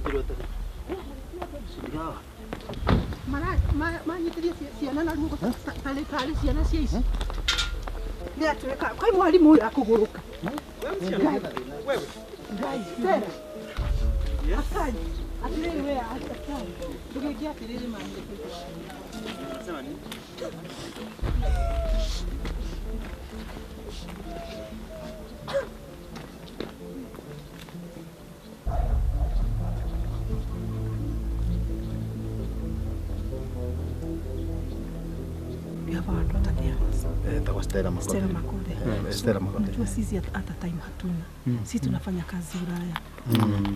Manyitiro tani. Manyitiro ciana na rugo tale ciana cia ici. Ni atweka kwa mwalimu uyu akuguruka. Wewe. Tena. Akani. Atiriri wewe akani. Ndugigia atiriri manyitiro. Sema nini? Stella Makode. Stella Makode. Unajua sisi hata time hatuna. Sisi tunafanya kazi Ulaya.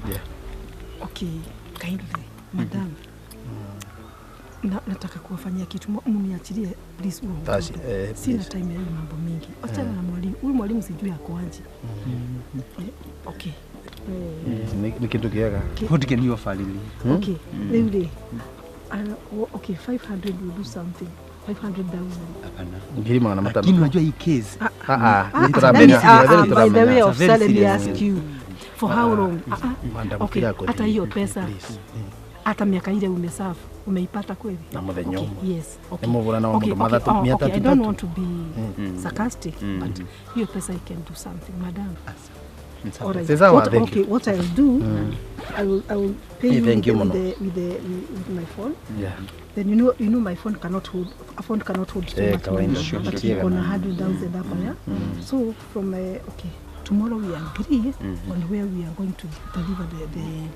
Yeah. Okay, kindly, madam. Nataka kuwafanyia kitu. Mniachilie please Tashi, sina time ya hii mambo mingi. Achana na mwalimu. Huyu mwalimu sijui yako aje. Okay. Ni kitu kiaga. What can you offer Lily? Okay. Lily. Okay, 500 will do something. 500,000. Hapana. Ngirima na matano. Lakini unajua hii case. By the way of let me ask you. For how long? Okay, hata hiyo pesa. Hata miaka ile umeserve, umeipata kweli? Na mwenyewe. Yes. Okay. Okay, I don't want to be sarcastic, but hiyo pesa I can do something, madam. Alright. Okay, what I'll do, I will pay you with my phone. Yeah. Then you know my phone cannot hold. A phone cannot hold so much money. But you're gonna 100,000 up, yeah. So from okay, tomorrow we agree on where we are going to deliver the.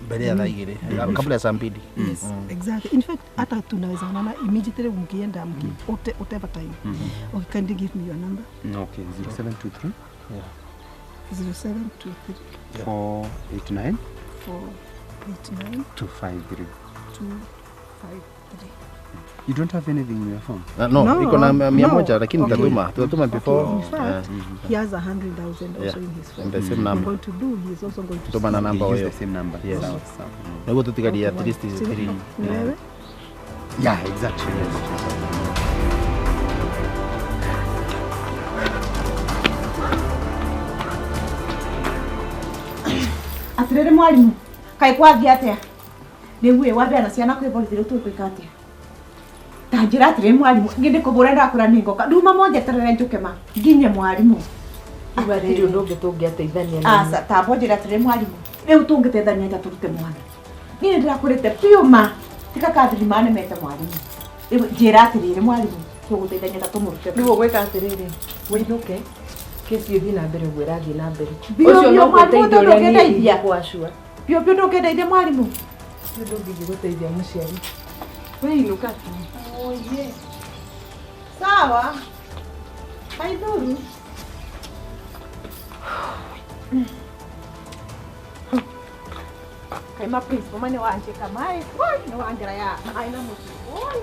Baada ya dhaigire kabla ya saa 2. Yes, exactly. In fact, hata tunaweza nana immediately mkienda whatever time. Okay, can you give me your number? Okay, 0723. Yeah. 0723 489 489 253. 253. You don't have anything in your phone? No, iko na 100 lakini tutatuma before. In fact, he has 100,000 also in his phone. The same number. I'm going to do, he is also going to tuma na number the same number. Yes. Sawa. Nego tutikadi at least 3. Yeah, exactly. Yes. Atirere mwalimu kai kwathi atia niwe wabe na ciana kwe boli tu kwikate tanjira atire mwalimu nginde kubura ndakura ningoka nduma moja terere njuke ma nginye mwalimu ibari ndo tungeteithania na asa tabonjira atire mwalimu riu tungiteithania nja turute mwana ngine ndirakurite piuma tika kathiri mane mete mwalimu riu njira atirire mwalimu tuguteithania nja tumurute niwo gweka atirire winuke kesi yothi na mbere gwirathi na mbere ucio no gũteithia ũrĩa ngeteithia kwashua bio ndũngeteithia mwalimu ndio ngigũteithia mũciari winuka tu oye sawa haidhuru kaima principal mane wanje kamai oi no wanjira ya aina musi oi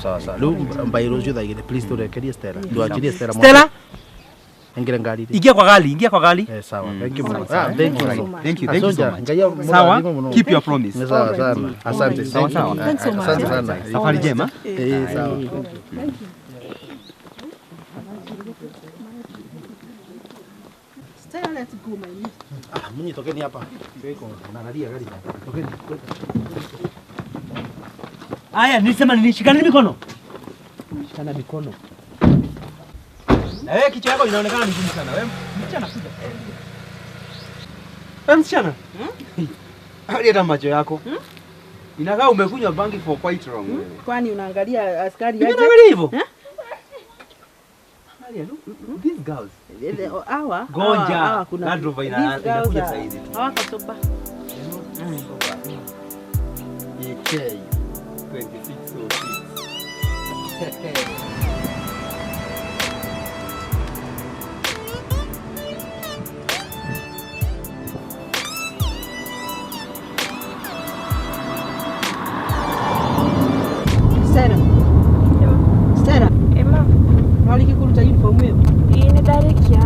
Sawa. Lu mbairo juu dhaigire please turekerie Stella. Tuachilie Stella. Stella? Ingia gari. Ingia kwa gari. Sawa. Thank you. Thank you so much. Sawa. Keep your promise. Sawa sana. Asante. Sawa. Asante sana. Safari njema. Sawa. Stella, let's go my niece. Mimi tokeni hapa. Sio iko naangalia gari. Tokeni. Aya, nilisema nilishikana mikono. Shikana mikono. Na wewe kichwa yako inaonekana ni ngumu sana. Wewe msichana kuja. Wewe msichana? Hata macho yako. Inakaa umekunywa bangi for quite long. kwani unaangalia askari aje? Unaangalia hivyo? These girls. Hawa Gonja. Land Rover inakuja sasa hivi. Hawa kasoba. EK 2606. Stella. Emma. Wali kikuruta uniform wewe? Ini dari kia.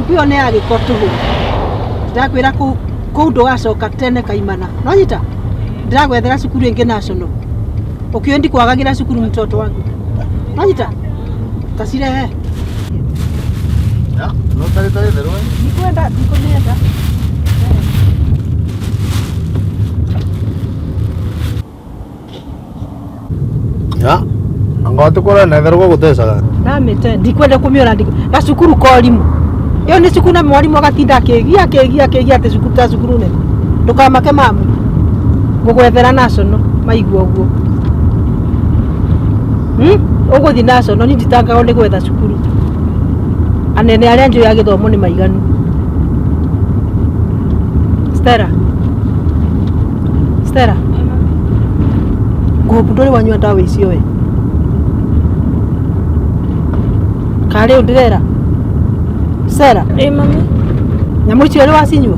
cukuru ĩyo nĩ ya gĩko tũhũ. Ndakwĩra kũu ndũgacoka tene kaimana. No nyita? Ndĩragwethera cukuru ĩngĩ national. Ũkĩũĩ ndikwagagĩra cukuru mtoto wangu. No nyita? Tacirehe. Ya, no tarĩ therũ. Nikwenda, ndikwenda. Ya, angoti kũrĩa netherũ gũgũtecaga. Ndamĩte, ndikwenda kũmĩona gacukuru korimu. Ĩyo nĩ cukuru na mwarimũ agatinda akĩgia atĩ cukuru ta cukuru nene. Ndũkamake mamu. Ngũgwethera national maigua ũguo. Ũgũthiĩ national, niĩ nditangagwo nĩ gwetha cukuru. Anene arĩa njũĩ a gĩthomo nĩ maiganu. Stella. Ngũmbu ndũrĩ wanyua ndawa icio we. Karĩ ndĩrera. Stella. Mami. Nyamũ icio nĩ wacinyua?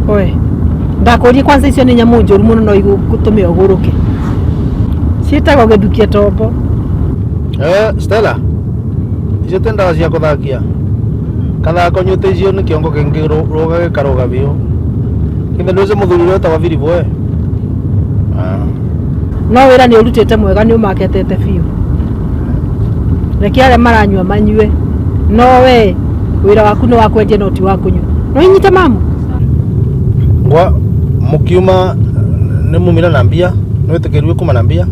Oe. Ndakũrie kwanza icio nĩ nyamũ njũru mũno no igũtũme ũgũrũke. Ciĩtagwo gĩthukia tombo. Stella. Icio tĩ ndawa cia kũthakia. Kathako nyũte icio nĩ kĩongo kĩngĩ rũga gĩkarũga biũ. Kĩndũ nĩ ũcio mũthuri ũrĩa wĩtagwo Viribo No wĩra nĩ ũrutĩte mwega nĩ ũmaketete biũ. Reke arĩa maranyua manyue. No we wĩra waku nĩ wa kwendia no ti wa kũnyua. No inyita mamu. Ngwa mũkiuma nĩ mumire na mbia, nĩ wĩtĩkĩrire kuma na mbia?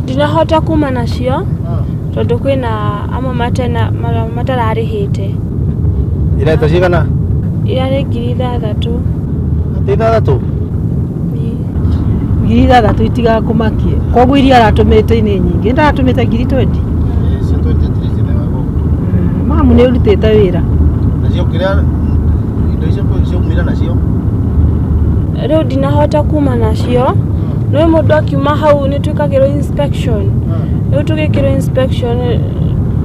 Ndinahota kuma nacio. Tondũ kwĩna amwe matararĩhĩte. Ireta cigana? Irarĩ 6,000. 6,000? 6,000 itigakũmakie. Koguo iria aratũmĩte nĩ nyingĩ. Ndaratũmĩte 20,000. Mamu nĩ ũrutĩte wĩra. Nacio kĩrĩa indo icio ciumire nacio? Rĩu ndinahota kuma nacio. No mũndũ akiuma hau nĩ twĩkagĩrwo inspection. Rĩu tũgĩkĩrwo inspection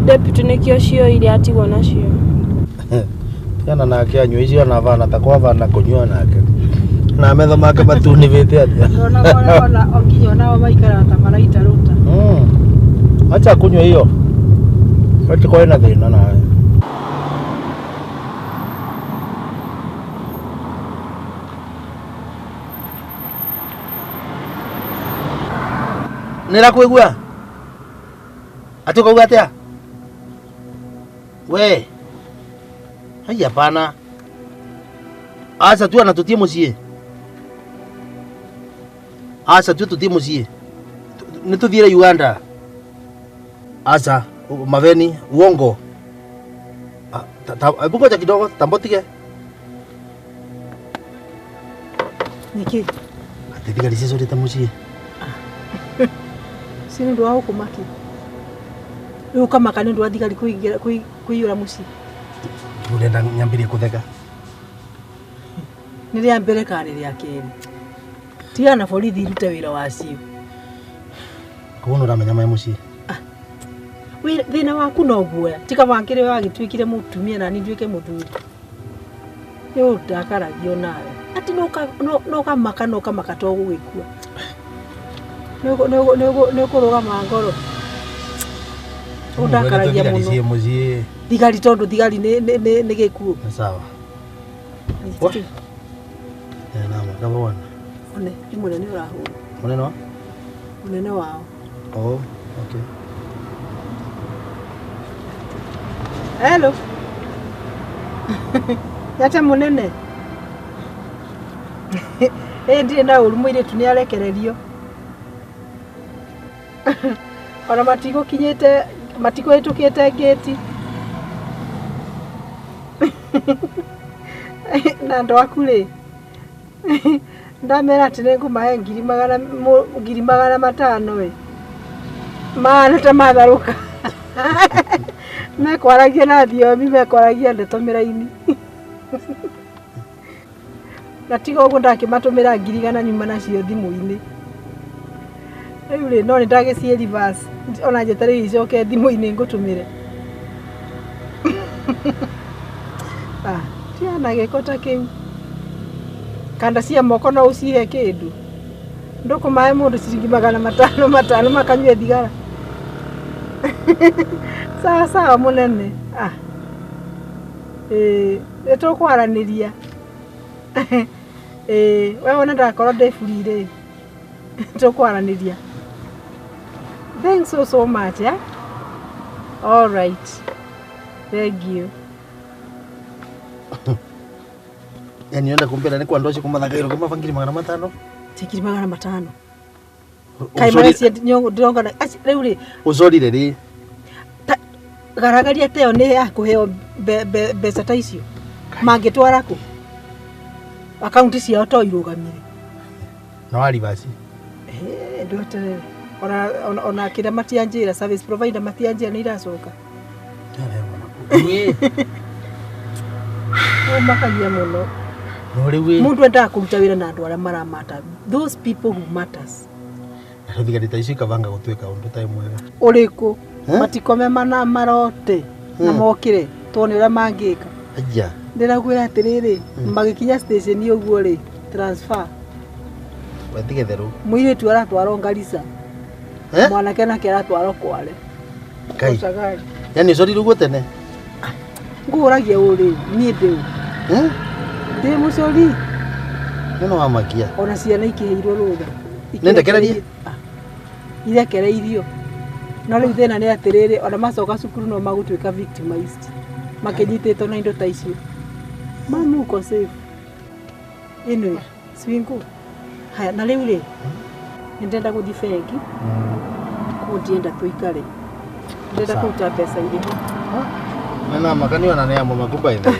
deputy nĩkĩo cioire atigwo nacio. Yana nake anyua icio na vana ta kwa vana kũnyua nake. Na metho make matunĩvĩte atĩa. Ona onginya onao maikara ta maraita ruta. Acha kunywa hiyo. Wacha kwa na thĩna nawe. Nĩrakwĩgua? Ati ukauga atia? We. Hai hapana. Asa tu anatutie mucie. Asa tu tutie mucie. Nituthiire Uganda. Asa maveni uongo. Hebu ngoja kidogo tambotige. Niki. Ati thigari cio rĩte mucie. Si nĩ ũndũ wa gũkũmaki. Rĩu kamaka nĩ ũndũ wa thigari kũiyũra mũciĩ. Ndĩrenda nyambĩrie kũtheka. Nĩ rĩa mbere kana nĩ rĩa kerĩ. Tiga na borithi irute wĩra wacio. Koguo nĩ ũramenya maya mũciĩ. Thĩna waku no guoya. Tiga wakĩrĩ wagĩtuĩkire mũtumia na niĩ nduĩke mũthuri. Nĩ ũndakaragio nawe. Ati no kamaka to gũgĩkua. Nĩ ũkũrũgama ngoro. Ũndakaragia mũno. Thigari tondũ thigari nĩ gĩkuũ. Sawa. Nama kama wana. One, ni mũnene ũrahũra. Mũnene wa? Mũnene wao. Oh, okay. Hello. Yata mũnene. Ndirĩ na ũru mũirĩtu nĩ arekererio. Ona matigũhĩtũkĩte gate. Na andũ aku rĩ. Ndamera atĩ nĩ ngũmahe 500,000 we. Maana ta matharũka. Mekwaragia na thiomi, mekwaragia ndeto mĩraini. Na tiga ũguo ndakĩmatũmĩra 100,000 nyuma nacio thimũ-inĩ. Rĩu rĩ no nĩ ndagĩcie reverse. Ona njetereire icoke thimũ-inĩ ngũtũmĩre. Tiana gĩko ta kĩu. Kanda cia moko no ũcihe kĩndũ. Ndũkũmahe mũndũ ciringi 500 makanyue thigara. Sawa munene. Eto kwaraniria. Wewe wona ndakorwo ndefurire. Eto kwaraniria. Thanks so much, yeah? All right. Thank you. Yani yonda kumpela ni kwa ndoshi kumathagairo kama fangiri 500. Tikiri 500. Kaimara cia nyongo ndonga riu uzorire ri garagaria teo ni akuheo mbeca ta icio mangitwara ku akaunti ciao to irugamire no ari basi ndote ona kira matianjira service provider matianjira ni iracoka makania muno no riu mundu enda kuruta wira na andu aria maramata those people who matters Thigari ici kavanga gutwika undu ta mwega uriku matikome mana marote na mokire tone ura mangika aja ndirakwira atiriri magikinya station uguo ri transfer watige theru mwire tu aratwaro Garissa mwana kena kera atwaro Kwale kai yani zori rugo tene nguragia uri ni ndeu ndi musori no amakia ona ciana ikiheirwo rutha nenda kereria ira kereirio no riu thina ni atiriri ona macoka cukuru no magutwika victimized makinyititwo na indo ta icio mamu ko safe anyway swingu haya na riu ri ndenda guthi bengi kundienda tuikare ndenda kuruta pesa iriho na makaniwa na neamo makuba ithe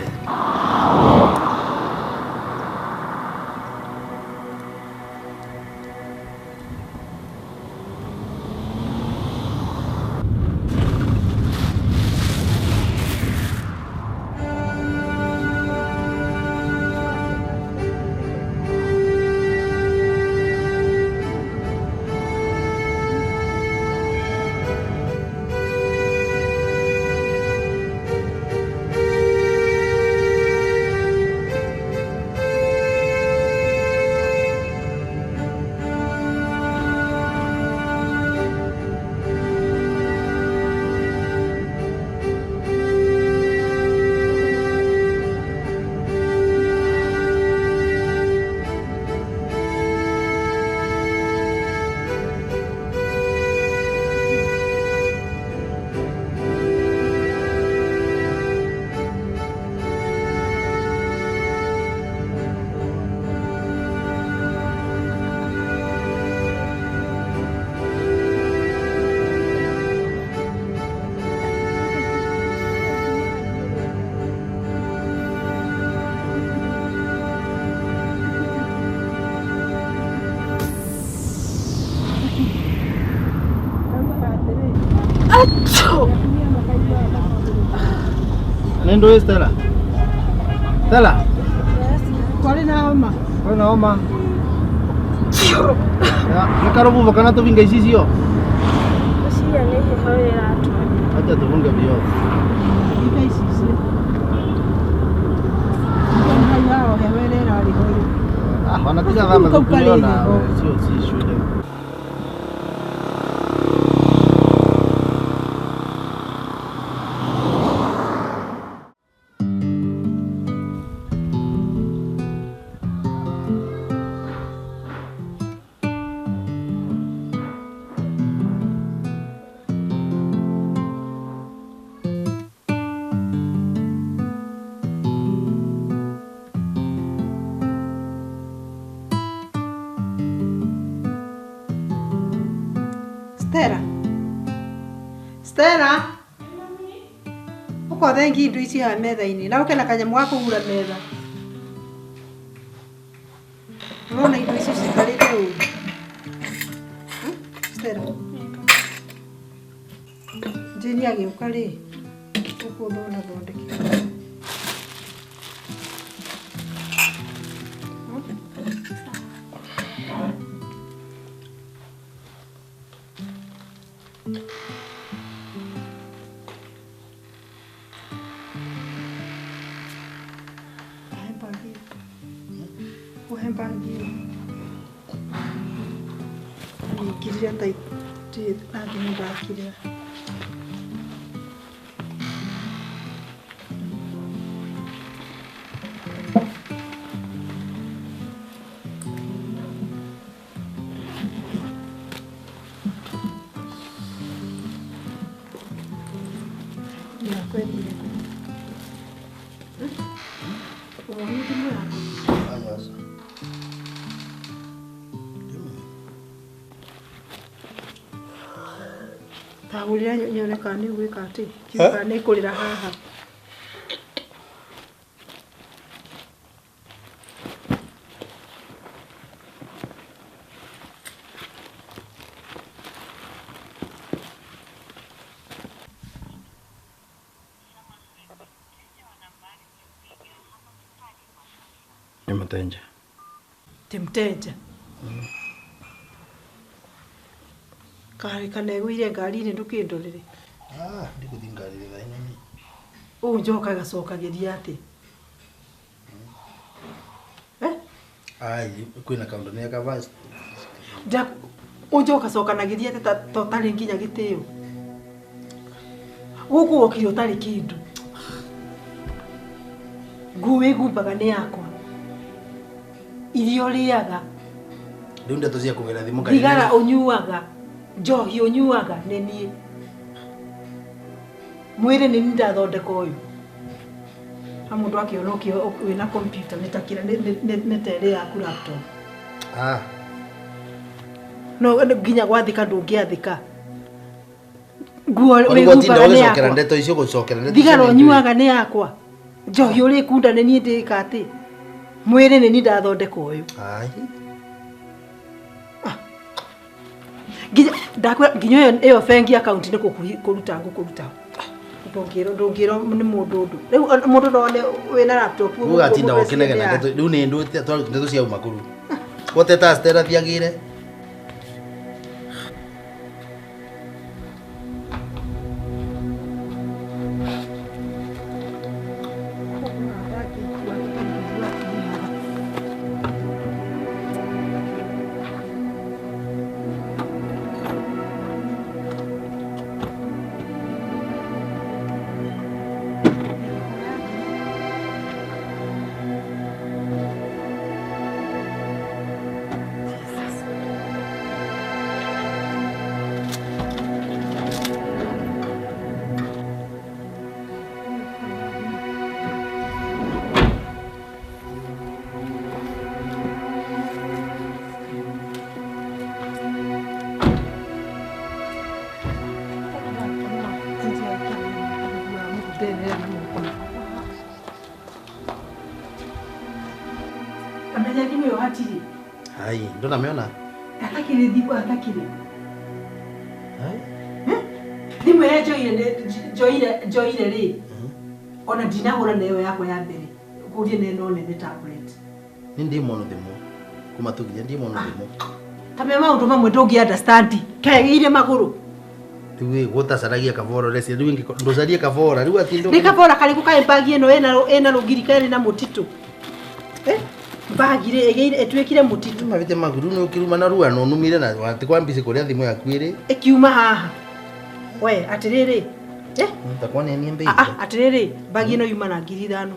Nendo Stella. Stella. Kwali na homa. Kwali na homa. Ya, nikaro buva kana tuvinga icisio. Cia ni hihorera atu. Acha tuvunge bio. Iga icisio. Ndio hao hewerera ali hoyo. Wanatiga dhama kuliona sio shule. Stella. Uko thengi ndu ici ha metha-ini na uke na kanyamu ga kugura metha. Urona indo ici cikarite uru. Stella. Jeni agiuka ri. Uko ndona thondeki. Kirja tai ti nanti mudakira. Tagulira nyoneka ni gwika ati. Kiuka ni kulira haha. Mteja. Timteja. Kari kanegwire ngari ni ndukindorire. Ndikuthingarire thaini. Unjoka gacokagiria ati. Kwina kaundu ni akavast. Unjoka cokanagiria ati totari nginya gitio. Guku okire utari kindu. Nguwe gumbaga ni yakwa. Irio riaga. Riu ndeto cia kugera thimu ngari. Thigara unyuaga. Njohi unyuaga ni nie. Mwire ni ndathondeka uyu. Ha mundu akionokio wina computer nitakira netere yaku laptop. No nginya gwathika ndungiathika. Nguo wigumbaga ni yakwa. Ndeto icio gucokera ndeto. Thigara unyuaga ni yakwa. Njohi uri kunda ni nie ndika ati. Mwire ni ndathondeka uyu. Nginya iyo bengi account ni kuruta ngukuruta. Ndongiro ni mundu ndu. Riu mundu no wina laptop uga tinda ukinegena riu ni ndu ndeto cia umakuru. Wote ta Stella thiagire. Amejaribu yo hatiri. Hai, ndo nameona. Atakire dipo atakire. Dimu ya joire ri. Ona dinahura nayo yako ya mbere. Kurie neno ne tablet. Ni ndimo no demo. Kuma tugiye ndimo no demo. Tame maundu mamwe ndungi understand. Kaigire maguru. Tiwe gota saragia kavoro resi riu ndozaria kavora riu atindo. Ni kavora kali kukaembagi eno ena rugirikani na mutitu. Bagire egeire etwekire mutitu mavite maguru no kiruma na ruwa no numire na wati kwambise kuria thimu yaku iri ekiuma haha we atiriri ntakwa ni mbe atiriri bagi no yuma na 5,000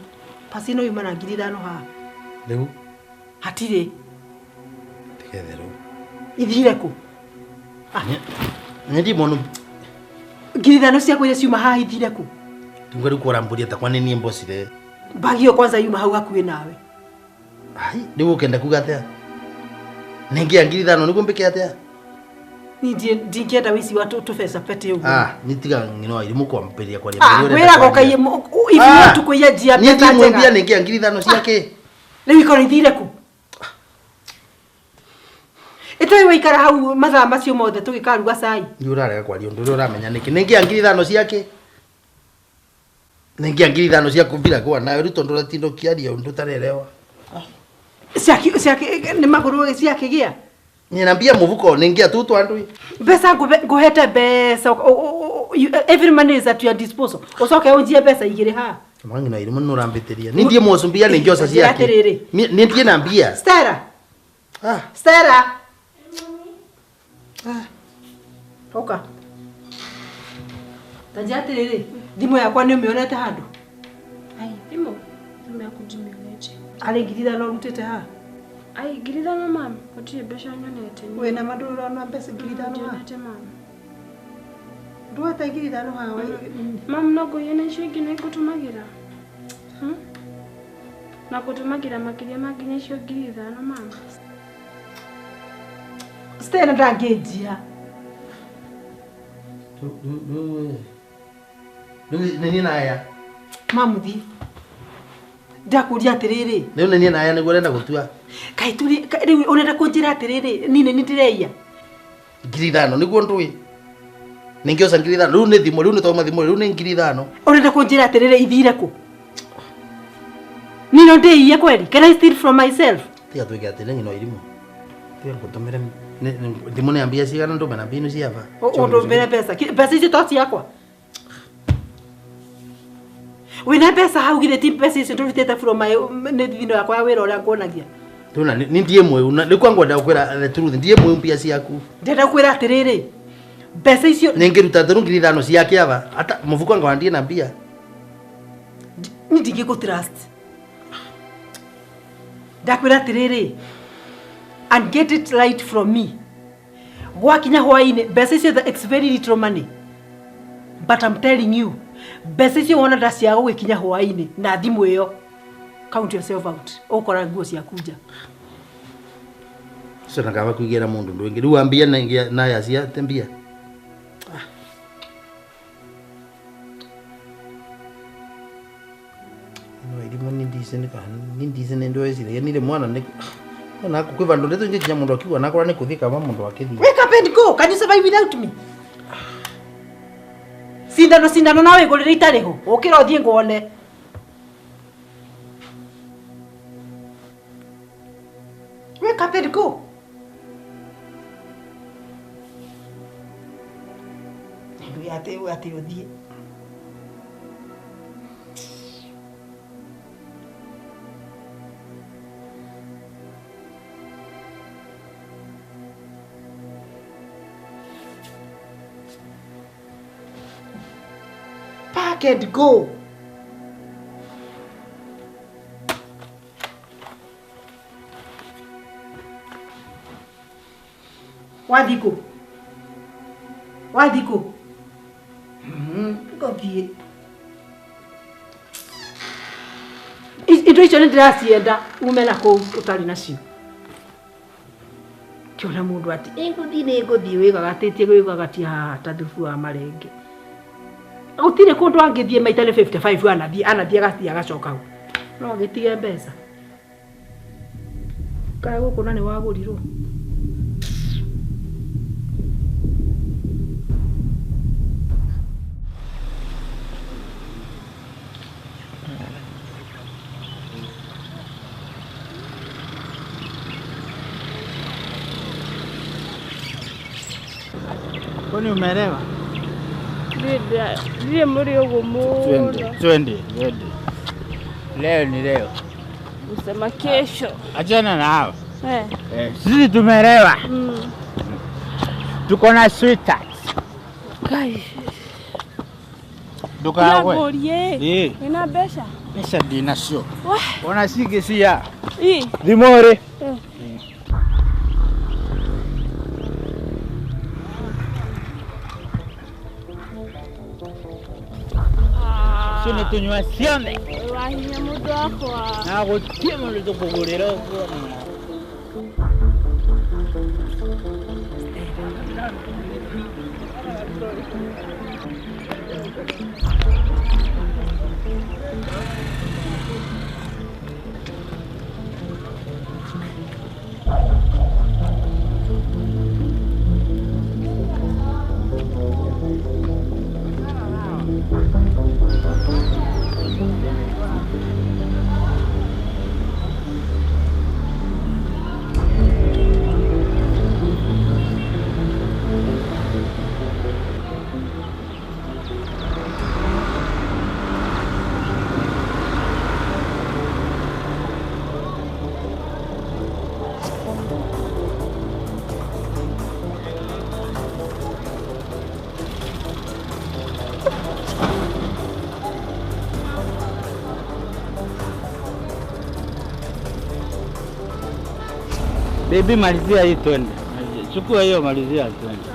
pasi no yuma na 5,000 haha riu hatire tikethero ithire ku ndi mono 5,000 cia kuya ciuma haha ithire ku tungari kuramburia takwa ni mbosire bagi yo kwanza yuma hau hakuwe nawe. Ai, ndiwo kenda kuga atia. Ningia 5,000 niguo mbike atia. Ndingienda wisi watu tufesa pete uguo. Nitiga ngino iri mukwamperia kwa ria. Wera gokai ifu tu kuya jia pete. Niti mwambia ningia 5,000 ciake. Riu ikoro ithire ku. Itoe waikara hau mathaa macio mothe tugikaruga cai. Ni urarega kwa rio ndu uramenya niki ningia 5,000 ciake. Ningia 5,000 ciaku bila kwa nayo rito ndo ratindo kiaria undu tarelewa. Siaki ni maguru siakigia. Ninambia muvuko ningia tu twandu. Pesa nguhete pesa. Every money is at your disposal. Usoke unjie pesa igire ha. Mangi na irimu nurambeteria. Nindie musumbia ningia osa ciake. Nindie nambia. Stella. Stella. Oka. Tajatiriri. Dimu yakwa ni umeonete handu. Ai, dimu. Dimu yaku jimileje. Ali 5,000 rutete ha. Ai, 5,000 mama. Otire besha nyonete. We na maduro na pesa 5,000 ha. Nyonete mama. Ndua taigiri thano hawa. Mam nogo yene shwigi na ikutumagira. Na kutumagira makiria maginya cio ngiri thano mama. Stena ndangejia. Nini naya? Mamuthi. Ndakuria atiriri. Leo nini naya niguo renda gutua? Kai turi riu urenda kunjira atiriri nini nitireia. Ngiri thano niguo ndui. Ningiosa ngiri thano riu ni thimo riu ni toma thimo riu ni ngiri thano. Urenda kunjira atiriri ithire ku? Nino ndeia kweli? Can I steal from myself? Tia tuige atiriri no irimu. Tia ngutumire thimo ni ambia cigana ndume na binu ciava. Ndumbire pesa. Pesa ici toti yakwa. Wina pesa haugire ti pesa ici ndurutite from my ne thino yakwa wira uria kuonagia. Tuna ni ndie mwe ni kwa ngwenda kwira the truth ndie mwe mpia ciaku. Ndenda kwira atiriri. Pesa icio ningiruta ngiri thano ciakiava hata mufuko anga ndie na mbia. Ndingi ku trust. Ndakwira atiriri. And get it right from me. Gwakinya hwaine pesa icio it's very little money. But I'm telling you, pesa icio wona ndaciaga gwikinya hwaine na thimu iyo. Count yourself out. Ukora nguo cia kuja. Sasa ngaba kuigera mundu ndwengi riu ambia na ya cia tembia. No irimu ni ndise ndo esire ni le mwana ni na kukwiva ndo ndeto nginya mundu akiwa nakora ni kuthika ma mundu akithi. Wake up and go. Can you survive without me? Sindano nawe igurire itariho. Ukira uthie ngone. Wake up and go. Ate uthie. Pack and go. Wadiko. Go thie. Indo icio nĩ ndĩracienda ume na kũu ũtarĩ nacio. Kĩona mũndũ ati ngũthiĩ wĩgagatĩtie wĩgagatia haha ta thubu wa marenge. Gũtirĩ kũndũ angĩthiĩ maita nĩ 55 anathiĩ agathi agacoka hau. No gĩtige mbeca. Kaĩ gũkũ na nĩ wagũrirwo. Kwani umeelewa? Ndiye muri ugo muda. Twende. Leo ni leo. Usema kesho. Achana na hao. Sisi tumeelewa. Tuko na sweetheart. Kai. Duka wewe. Ina pesa. Pesa dina sio. Ona sigisia. Dimore. Sini tunywa sione. Wahinya mudu wakwa. Na gutie mundu tukugurira uko. Baby, malizia hii twende. Chukua hiyo, malizia twende.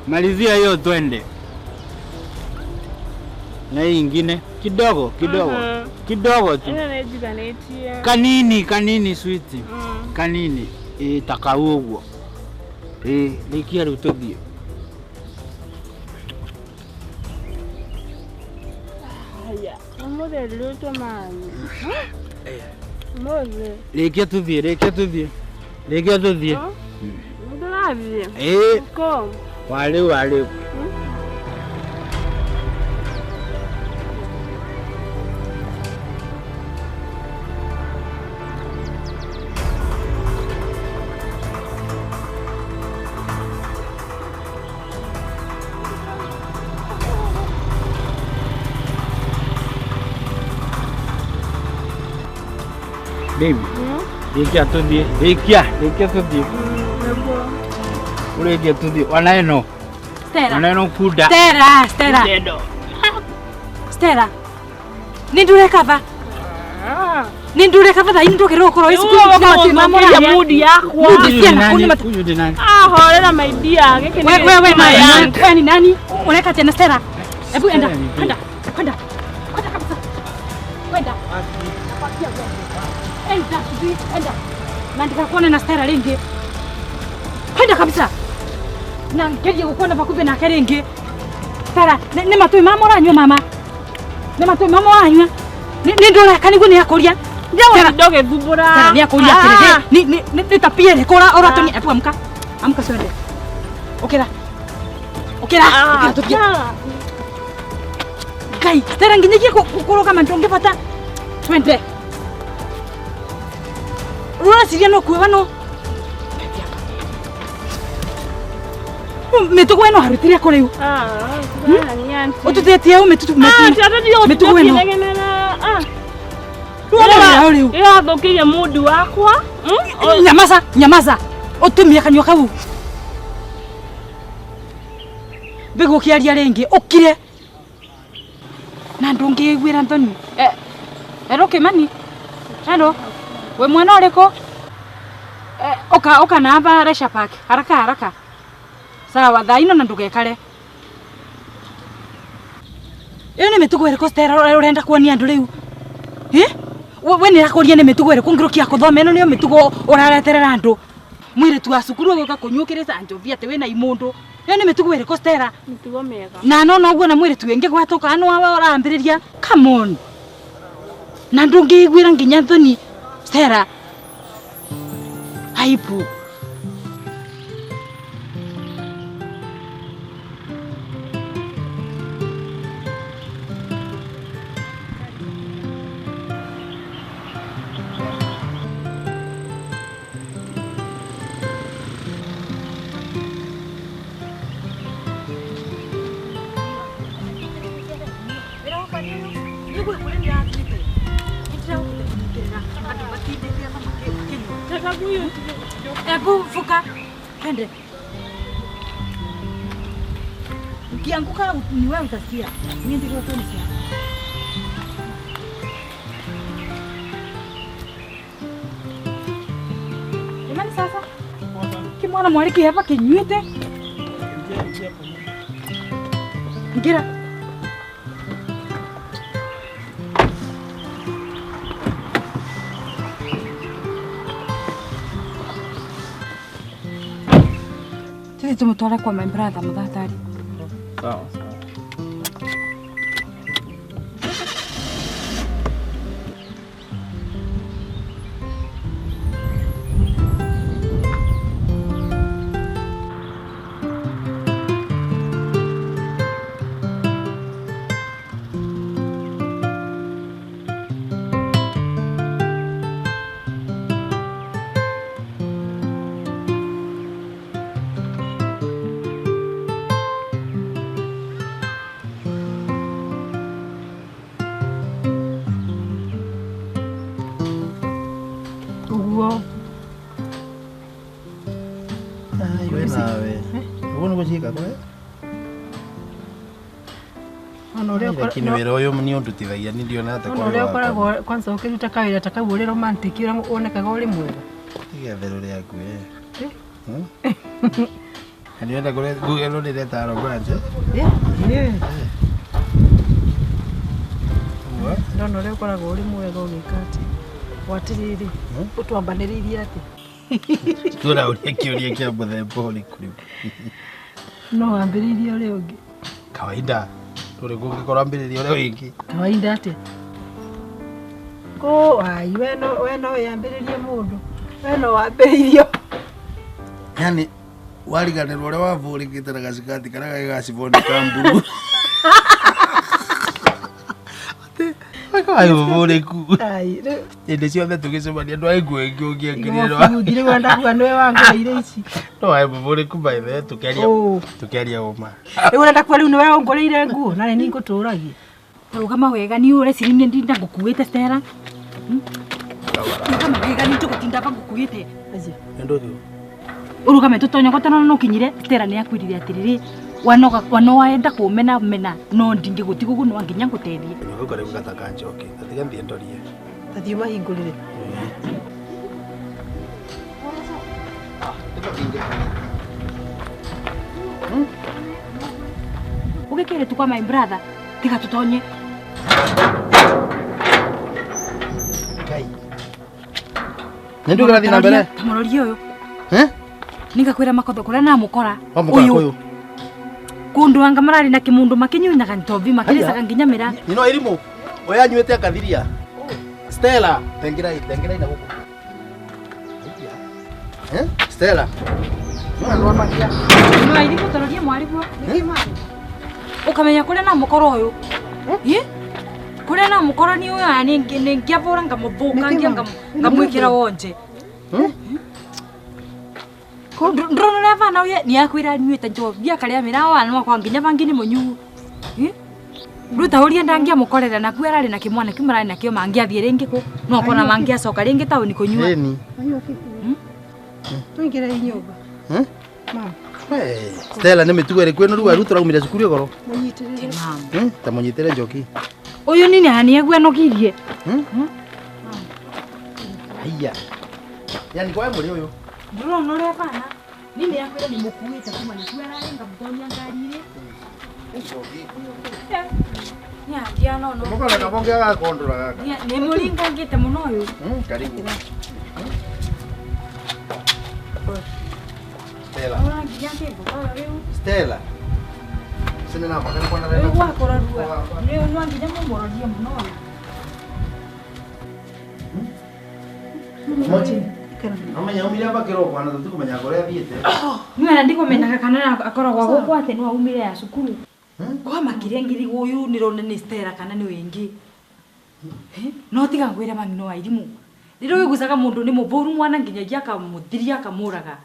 Malizia hiyo twende. Na hii ingine kidogo kidogo tu. Kanini sweetie. Kanini takaugo. Likia rutodio. Haya, mmoja luto mami. Mmoja. Likia tuthie. Mdravie. Kom. Wale. Baby. Likia tuthie. Ulekia tuthie. Wanaeno. Wanaeno kuda. Stella. Nindure kava tha indo kero koro isu Mama ya mudi yako. Huyu ni nani? Holela my dear. Wewe ni nani? Unaweka tena Stella. Hebu enda. Kwenda kabisa. Kwenda. Enda. Nandika kuona na Stella lingi. Kwenda kabisa. Na keje kuona pakupe na kerenge. Stella, ne matoi mama oranywa mama. Ne matoi mama oranywa. Ni ndora kaniguni yakoria. Ndio kidogo thubura. Stella ni yakoria kirege. Ni tapiere kora oratoni epu amka. Amka swende. Okera. Tukia. Kai, Stella nginyeje kukoroga mantonge pata. Twende. Rora siria no kuwa no. Metuko eno harutiria kore u. Ni anti. Otutetia u metuko eno. Ya thokire mundu wakwa. Nyamaza. Otumia kanywa kau. Bego kiaria rengi okire. Na ndungigwira Anthony. Ero Kimani. Ero. We mwana uriko? Oka na hapa Resha Park. Haraka. Sawa, thaino na ndugekare. Iyo ni mitugo iriko Stella urenda kuonia andu riu? We ni rakoria ni mitugo iriko ngirukia kuthoma ino niyo mitugo urareterera andu. Mwire tu asukuru goka kunyukirisa anjovi ate we na imundu. Iyo ni mitugo iriko Stella? Mitugo mega. Na no guo na mwire tu enge gwatoka anu awe orambiriria. Come on. Na ndungigwira nginya Anthony. Stella. Aibu. Ebu fuka. Twende. Ukianguka ni wewe utasikia. Mimi ndio tunisia. Jamani sasa. Kimwana mwariki hapa kinywite. Ngira. Tumutware kwa my brother muthatari. Sawa. Chika kwa lakini wera uyu ni undutithagia ni ndio nate kwa leo kwa kwanza ukiruta kawira takau uri romantic uonekaga uri mwega igetherero riaku Anienda kule Google ndo nileta aroganje. Yeah. No leo kwa goli mwega ugikati. Watiriri. Utwambaniririe ati. Tura uri kiuria kia muthemba uriku. No ambiririe uri ungi. Kawaida. Turi gukikora ambiririe uri wingi. Kawaida ati. Ko ai weno yambiririe mundu. Weno wambiririo. Yani wariganirwo uri wavurikite na gacikati kana gagacibonde kamburu. Ai vuriku. Ai. Ende ciothe tugicemania ndo aiguengi ungiangirira. Ndire wenda kuga nwe wangu ire ici. No ai vuriku by the tukeria uma. Riu urenda kwa riu niwe ongoreire nguo na ni nguturagie. Rugama wega ni ure siri ni ndinda ngukuite Stella. Rugama wega ni tugutinda ba ngukuite. Aje. Endo tu. Urugame tutonyokotana no kinyire Stella ni akwirire atiriri. Wanoenda kumena no ndingi gutigugu no nginya ngutethie. Niko kare gutaka njoke. Atiga ndiendorie. Tathi mahingurire. Ugekere tu kwa my brother. Tiga tutonye. Kai. Ndio grathi na mbere. Murori uyu. Eh? Ningakwira makotho kuria na mukora. Uyu. Kundu anga marari na kimundu makinyuinaga ntobi makirisaga nginya mira. Nino irimu. Oya nywete akathiria. Stella, tengirai na guku. Stella. Mwana makia. No irimu tororie mwaribu. Ukamenya kuria na mukoro uyu. Kuria na mukoro ni uyu ani ngiavura ngamuthuka ngamwikira wonje. Ndrono na vana uye ni akwira nywete njobi akaria mira wana kwa nginya bangi ni munyu. Ruta uria ndangia mukorera na kwera ri na kimwana kimurani na kio mangiathie ringi ku no kona mangia coka ringi tauni kunyua. Eni. Tuingira nyumba. Mama. Stella ni mitugo iri kwenu ruwa rutura umire cukuru goro. Munyitirire. Mama. Ta munyitere njoki. Uyu nini hani egwe no girie. Haya. Yani kwa muri uyu. Ndrono ria vana nini akwira ni mukuite kuma ni kwera ringa mutonya ngari ri. Ya no. Mukona kabonge agakondora gaka. Ni muringa ngite muno uyu. Karibu. Stella. Ora nginya kibo riu. Stella. Sina na magana kwa na. Riu wakora ruwa. Riu no nginya mumororia muno. Mochi. Amenya umire bakiro kwana tukumenya gore athiete. Mwana ndikumenyaga kana akoragwa guku ate no aumire ya cukuru. Kwa makirengiri uyu nirone ni Stella kana ni wingi. No tiga ngwira mangino wa irimu. Riro wigucaga mundu ni muburu mwana nginyagia akamuthiria akamuraga.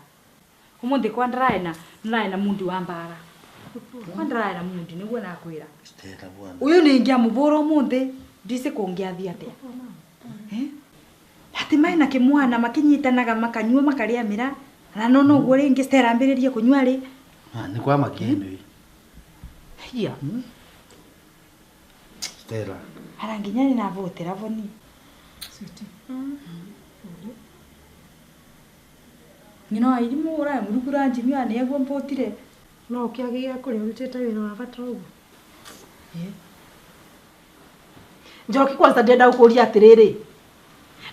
Umuthi kwa ndaraena mundi wa mbara. Kwa ndaraena mundi niguo nakwira. Stella bwana. Uyu ni ngia muburu umuthi ndise kungiathia atia. Ati mai na kimwana makinyitanaga makanyua makaria mira na no guo ringi Stella ambiririe kunyua ri. Ni kwa makende. Hiya. Stella. Aranginya ni navotera voni. Sweetie. Ngino airimu ura murukura njimia ni egwo mpotire. No kiagia kuri urutete wira wa bata ugu. Njoki kwanza ndenda gukuria atiriri.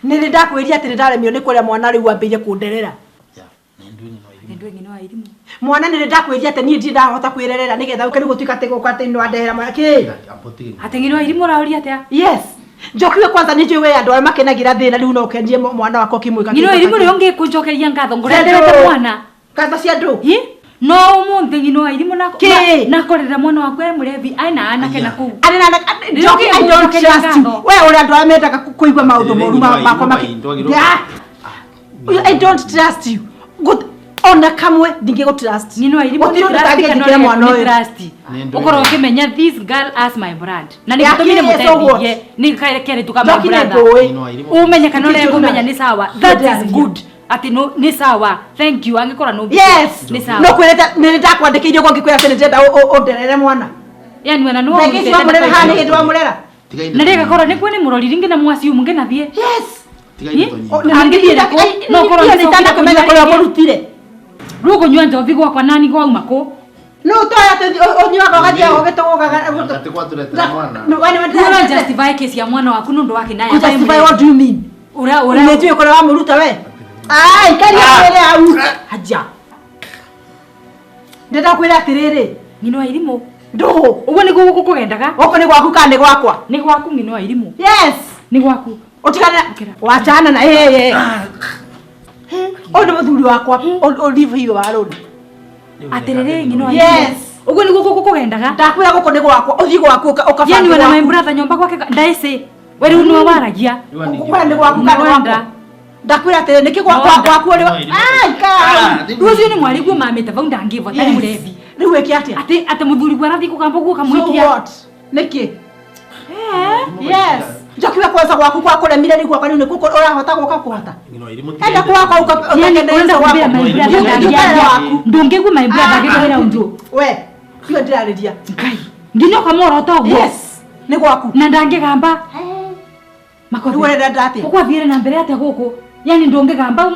Niri ndakwiria atiri ndaremio ni kuria mwana riu ambirie kunderera. Nendwe ngino airimu. Mwana niri ndakwiria ati ni ndi ndahota kwirerera nigetha ukari gutuika tegoko ati ndo andehera mwaki. Ati ngino airimu rauria atia? Yes. Njoki kwanza ni njui we andu aya makenagira thina riu no kendie mwana wako kimwika. Ngino airimu ri ungi kunjokeria ngatho ngurenderete mwana. Katha cia ndu. No umuthi ngino airimu na korera mwana wakwe murevi aina anake na ku. Njoki I don't trust you. We uri andu aya mendaga kuigua maundu moru makwa maki. I don't trust you. Good. Ona kamwe ndingigo trust. Ngino airimu ni trust mwana uyu. Ukoro ukimenya this girl as my brand. Na nikutumire mutendie ni kere tukama brother. Umenya kana ule kumenya ni sawa. That is good. Ati no ni sawa. Thank you. Angikora no. Yes. Ni sawa. No kwenda nenda kwandikithio kwa ngikwira tene ndenda onderere mwana. Yani wana no. Ngiki wa murera hani hindu wa murera. Na rega kora ni kwene murori ringi na mwasi umunge na thie. Yes. Tiga ito No kora ni tanda kumenya kora murutire. Rugo nyua njovi gwakwa nani kwa umako. No toya te onyuaga gathia ogetogaga. Ati kwa tuleta mwana. No wani Ura justify kesi ya mwana waku nundu wake naye. Justify what do you mean? Ura Umetue kwa wa muruta we. Ai karia kwere au. Haja. Ndenda kwira atiriri. Ngino irimu. Ndo. Ugo ni gugu kugendaga. Oko ni gwaku kandi gwakwa. Ni gwaku ngino irimu. Yes. Ni gwaku. Utikana. Wachana na Ono muthuri wakwa olive hiyo waroni. Atiriri ngino Yes. Ugo ni gugu kugendaga. Ndakwira guko ni gwakwa. Uthi gwaku ukafanya. Yani wana my brother nyomba gwake ndaise. Wewe ni waragia. Kwa ni gwaku kandi gwakwa. Ndakwira ate niki gwaku ri. Ai ka. Rucio ni mwari gwo mamete vau ndangiva tani murevi. Riu eki atia? Ate muthuri gwa rathi kugamba gwo kamwikia. So what? Niki? Yes. Njokiwe kwanza gwaku kwa kuremire ni gwakwa ni kuko urahota guka kuhota. Enda kwakwa ukaenda kumbira my brother ndungegwa my brother gitwira unjo. We, hiyo ndirariria. Ngai. Ngino kamora togwo. Yes. Ni gwaku. Na ndangegamba. Makori wenda ndati. Kwa vile na mbere ate guku. Yani ndungegamba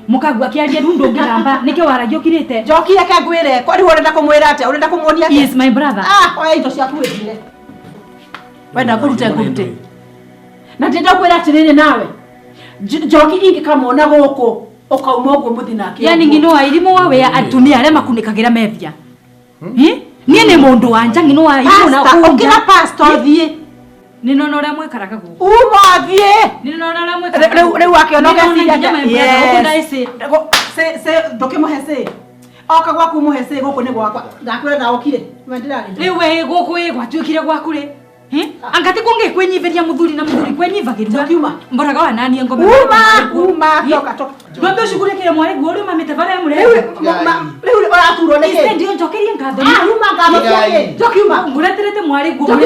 mukagwa kiaria ru ndungegamba nike waragio kirite. Njokire ka ngwire, kwa ri urenda kumwira ate, urenda kumuonia ate. Yes my brother. Oya indo ciaku withire. Wenda kurute. Na ndenda kwira atiriri nawe. Njoki ingikamona guku ukauma uguo muthi nake. Yani ngino wa irimu wawe atumia aria makunikagira methia. Nie ni mundu wanja ngino wa irimu na ukira pastor thie. Nino ria mwikaraga guku. Uma thie. Nino ria mwikaraga. Riu akionoga cia. Se ndokimuhece. Oka gwaku muhece guku ni gwakwa. Ndakwira na okire. Wendira ri. Riu we guku gwatuikire gwaku ri. Angati kunge kwenyiveria muthuri na muthuri kwenyivagirwa. Kiuma. Mboraga wanani ngombe. Uma toka. Ngombe ushughulikie mwari gwo mamete bara mure. Riu oraturwo niki. Ise ndio njokerie ngatho. Uma ngamo ciake. Jokiuma. Ngureterete mwari gwo.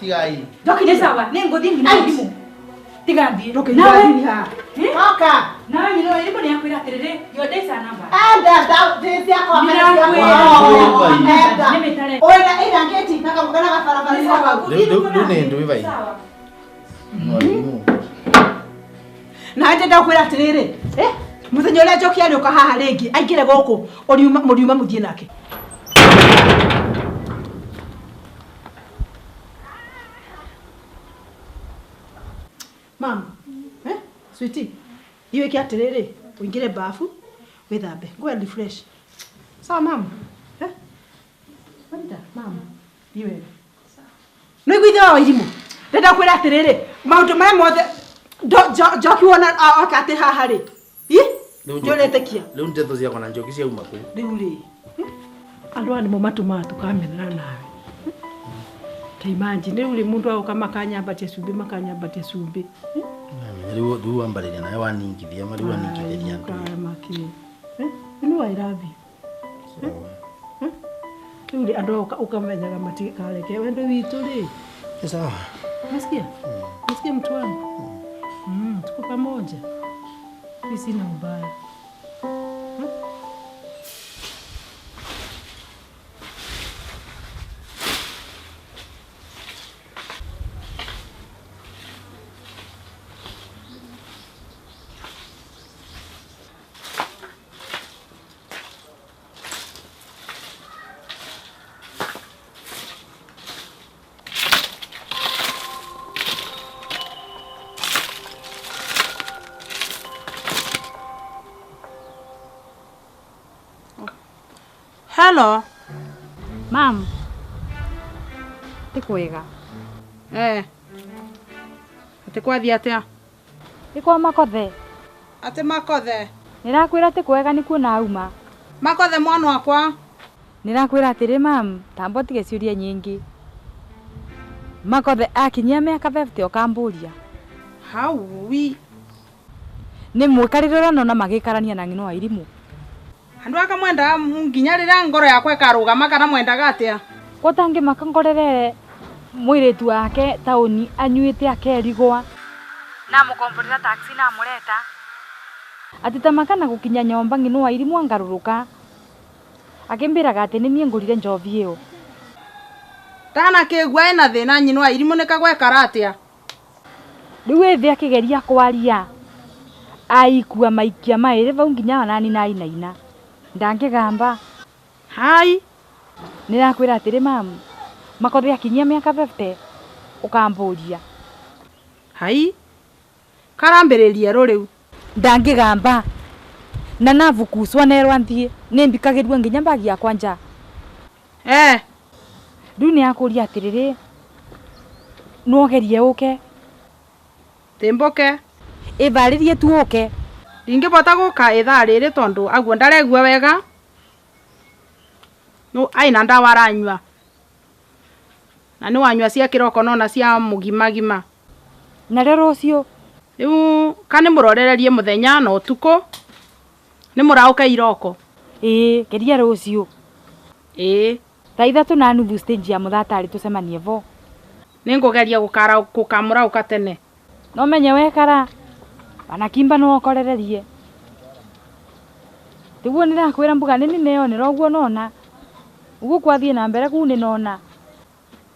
Tigai. Jokire sawa. Nengothi ngina ndimu. Tigathie. Nawe ha. Oka. Nawe nyino irimu ni yakwira atiriri. Your days are numbered. Enda these yako Enda. Nimetare. Oya ira ngeti kaka mugana gafarabara sawa. Ndu ni ndu ibai. Na ndenda kwira atiriri. Muthenya uria njokia ni uka haha ringi aingire guku muriuma muthie nake. Mama, sweetie, iwe kia atiriri, uingire bafu, withambe, go and refresh. Sawa mama? Wanda, mama, iwe. No igwithe wa irimu. Ndenda kwira atiriri, maundu maya mothe Njoki wona akate haha ri. Njorete kia. Riu ndeto ciakwa na njoki cia uma ku. Riu ri. Andu ani mo matuma tukamenera nawe. Ta imagine riu ri mundu agoka makanyambatia cumbi makanyambatia cumbi. Riu wambariria nawe waningithia mari waningithiria andu. Maki. Ino I love you. Riu ri andu ukamenyaga matikareke wendo witu ri. Sawa. Nasikia? Nasikia mtu wangu. Tuko pamoja. Mimi sina ubaya. Hello. Mam. Tikwega. Ate kwathi atia? Ikwa makothe. Ate makothe. Nirakwira tikwega ni kuona auma. Makothe mwana wakwa. Nirakwira atiri mam, tambo tige ciuria nyingi. Makothe akinyia miaka 50 okamburia. Hawi. Ni mwikarirora no na magikarania na ngino wa irimu. Andu akamwenda nginya rira ngoro yakwa ikarugama kana mwendaga atia? Kotange makangorerere mwiritu wake tauni anyuite akerigwa. Na mukomborera taxi na mureta. Atitamakana gukinya nyomba ngino wa irimu angaruruka. Akimbiraga ati ni nie ngurire njovi iyo. Tana kigwa ina thina nyino wa irimu nikagwekara atia? Riu ethi akigeria kwaria. Aikua maikia mairi vau nginya nani na inaina. Ndangigamba. Hai. Nirakwira atiri mamu. Makothe akinyia miaka 50 ukamburia. Hai. Karambiriria ruriu. Ndangigamba. Na navukuswa nerwa nthie nimbikagirwa nginya mbagi yakwa nja. Riu ni akuria atiriri. Nuogerie uke. Timboke. Ivaririe tu uke. Ndingibota guka ithaa riri tondu aguo ndaregua wega. No aina ndawa aranyua. Na ni wanyua cia kiroko nona cia mugimagima. Na rero ucio riu kani murorererie muthenya na utuko. Ni murauka iroko. Keria rucio. Thaa 3 na nuthu stage ya muthatari tucemanie vo. Ningugeria gukamura ukatene. No menye wekara. Bana kimba no okorererie. Tiguo nirakwira mbuga nini neyo niroguo nona. Ugu kwathie na mbere ku ni nona.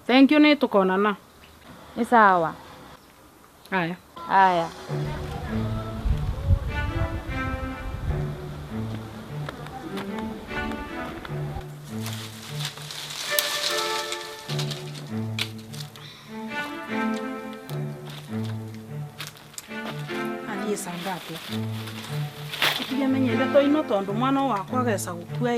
Thank you ni tukonana. Ni sawa. Haya. Haya. Sangapi. Ikiya menye ndeto ino tondu mwana wakwa gesa gukua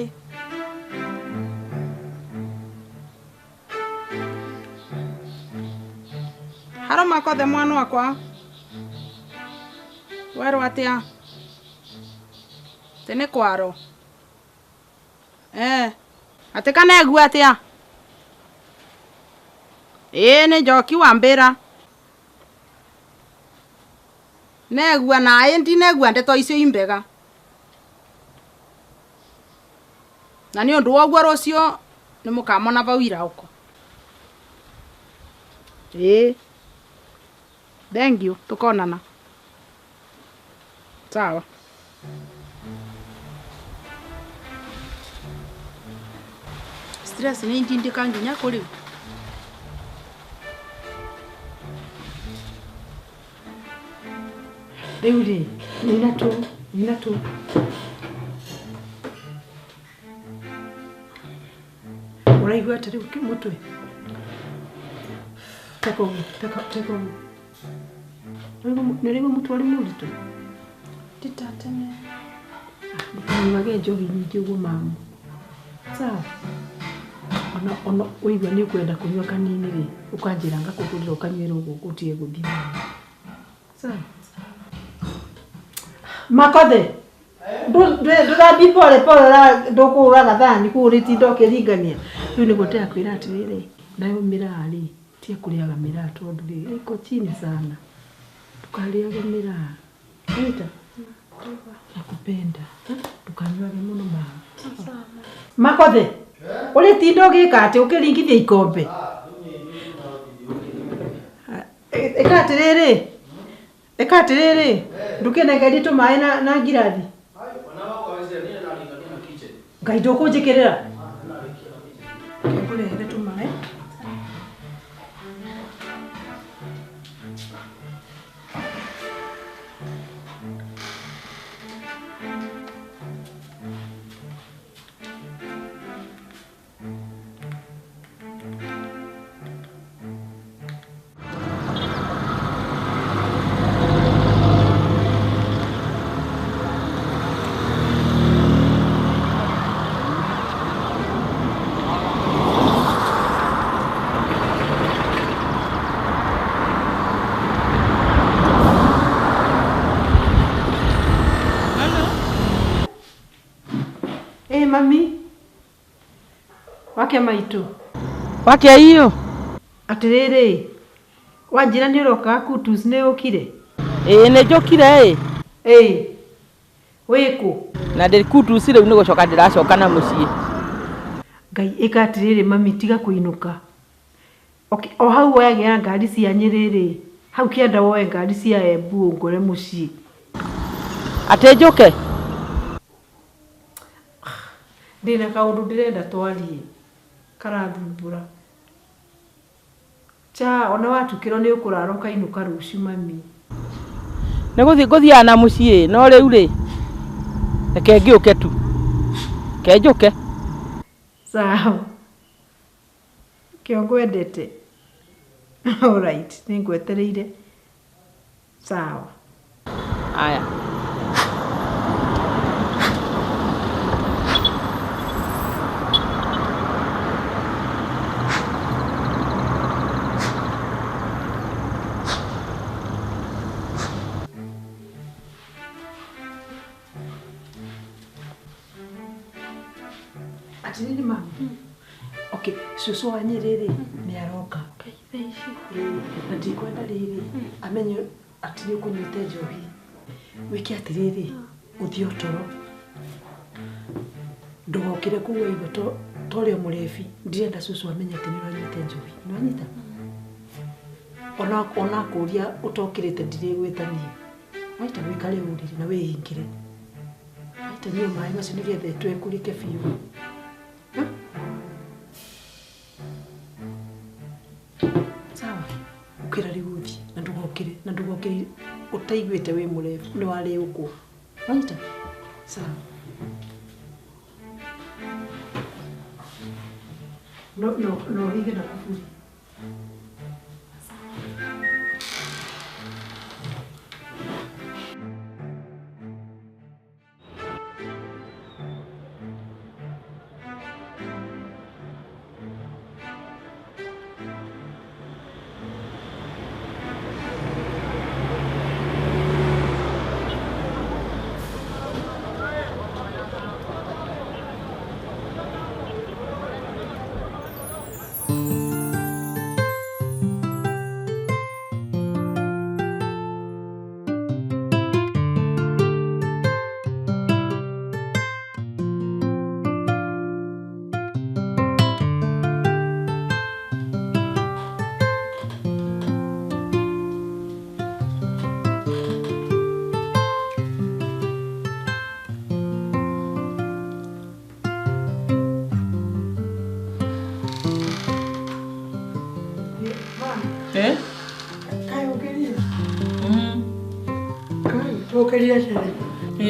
Haro makothe mwana wakwa. Wero atia. Tene kwaro. Atika negua atia. Ni joki wambira. Negua nae ndi negua ndeto icio imbega. Na ni undu wogwa rucio ni mukamona vau irauko. Thank you. Tukonana. Sawa. Stress ni njindika nginya kuri. Riu nina tu. Uraigua atari mutwe. Teko. Nirigwa mutwe ari muritu. Titatene. Ndikanyuage njohi nyingi uguo mamu. Sawa. Ona uigua ni ukwenda kunyua kanini ri ukanjira ngakugurira ukanyuira uguo gutie guthima. Sawa. Makothe. Ndurathi pole ra ndukuraga thani kuriti ndokiringania. Riu ni gutea kwira atiriri. Nayo mirari tia kuriaga mira tondu ri iko chini sana. Tukariaga mira. Ita. Nakupenda. Tukanyuage muno mama. Makothe. Uri tindo gika ati ukiringithia ikombe. Ekatiriri. Ndukenegeri tu mai na ngirathi. Ngai ndukunjikirira. Ngurehere tu mai. Mami. Wake maitu. Wake hiyo. Atiriri. Wanjira ni roka kutus ne okire. Ne jokire Wiku. Na de kutus ri ni gucoka ndiracoka na mucii. Ngai ikatiriri mami tiga kuinuka. O hau wage ngari cia Nyiriri. Hau kienda woe ngari cia Embu ngore mucii. Ate njoke. Ndina kaundu ndirenda twarie. Karathumbura. Ona watukirwo ni ukurara ukainuka ruciu mami. Ni guthia na mucii no riu ri. Reke ngiuke tu. Kenjuke. Sawa. Kiongo endete. All right. Ningwetereire. Sawa. Aya. Ati nini mama? Okay, susu wa Nyerere ni aroka. Na ndikwenda riri amenye ati ni kunyite njohi. Wiki ati riri uthio toro. Ndugokire kuwa igo torio murefi. Ndirenda susu amenye ati ni uranyite njohi. Ni wanyita? Ona kuria utokirite ndirigwitania. Waita wikare uriri na wihingire. Waita niyo mai macio nigethe twekurike biu. Sawa. Ukira riguthi na ndugokire utaiguite wi murefu ni wari uko. Waita? Sawa. No hige na kufuri.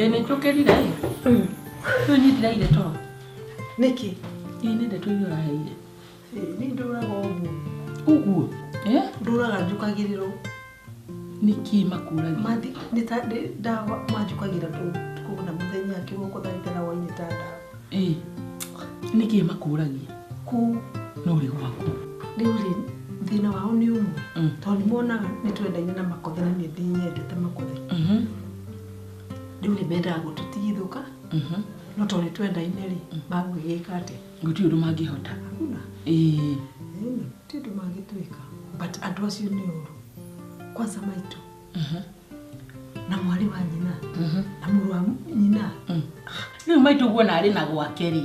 Ni chokerire. Tu ni ndiraire to. Niki? Ni nde tu yo raire. Ni nduraga uguo. Nduraga njukagiriro. Niki makuraga. Mathi ni dawa majukagira tu kuna muthenya kiboko thaitana wa inyita dawa. Niki makuragia. Ku no ri gwaku. Ndiuri thina wao ni umwe. Toni monaga ni twendaine na makothe na ni ndinyendete makothe. Ndiuri benda gututithuka. No toni twendaine ri magwigika ati. Guti undu mangihota. Hakuna. Ti undu mangituika. But andu acio ni uru. Kwanza maitu. Na mwari wa nyina. Na muru wa nyina. Ni maitu guona ari na gwake ri.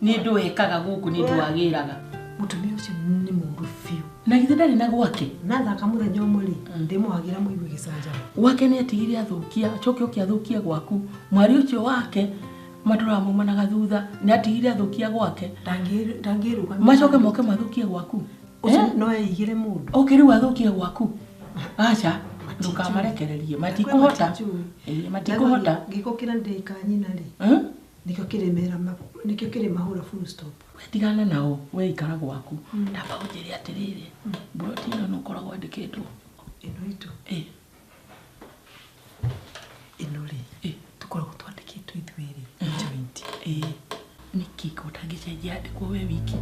Ni ndu ekaga guku ni ndu agiraga. Mutumia ucio ni muru fiu. Na githe ndari na gwake. Na thaka muthenya umwe ri ndimuhagira muigwe gicanja. Gwake ni atigire athukia, acoke oki athukia gwaku. Mwari ucio wake matura mumanaga thutha ni atigire athukia gwake. Ndangiruga. Macoke moke mathukie gwaku. No eigire mundu. Okiriu athukie gwaku. Acha ndukamarekererie matikuhota. Matikuhota. Giko kira ndika nyina ri. Nikyo kire mahura full stop. Wetigana nao we ikara gwaku. Ndaba ujiri atiriri. Broti no nukoragwo andikitwo. Ino itu. Ino ri. Tukoragwo twandikitwo ithuiri. Joint. Niki ko tangicenjia andikwo we wiki.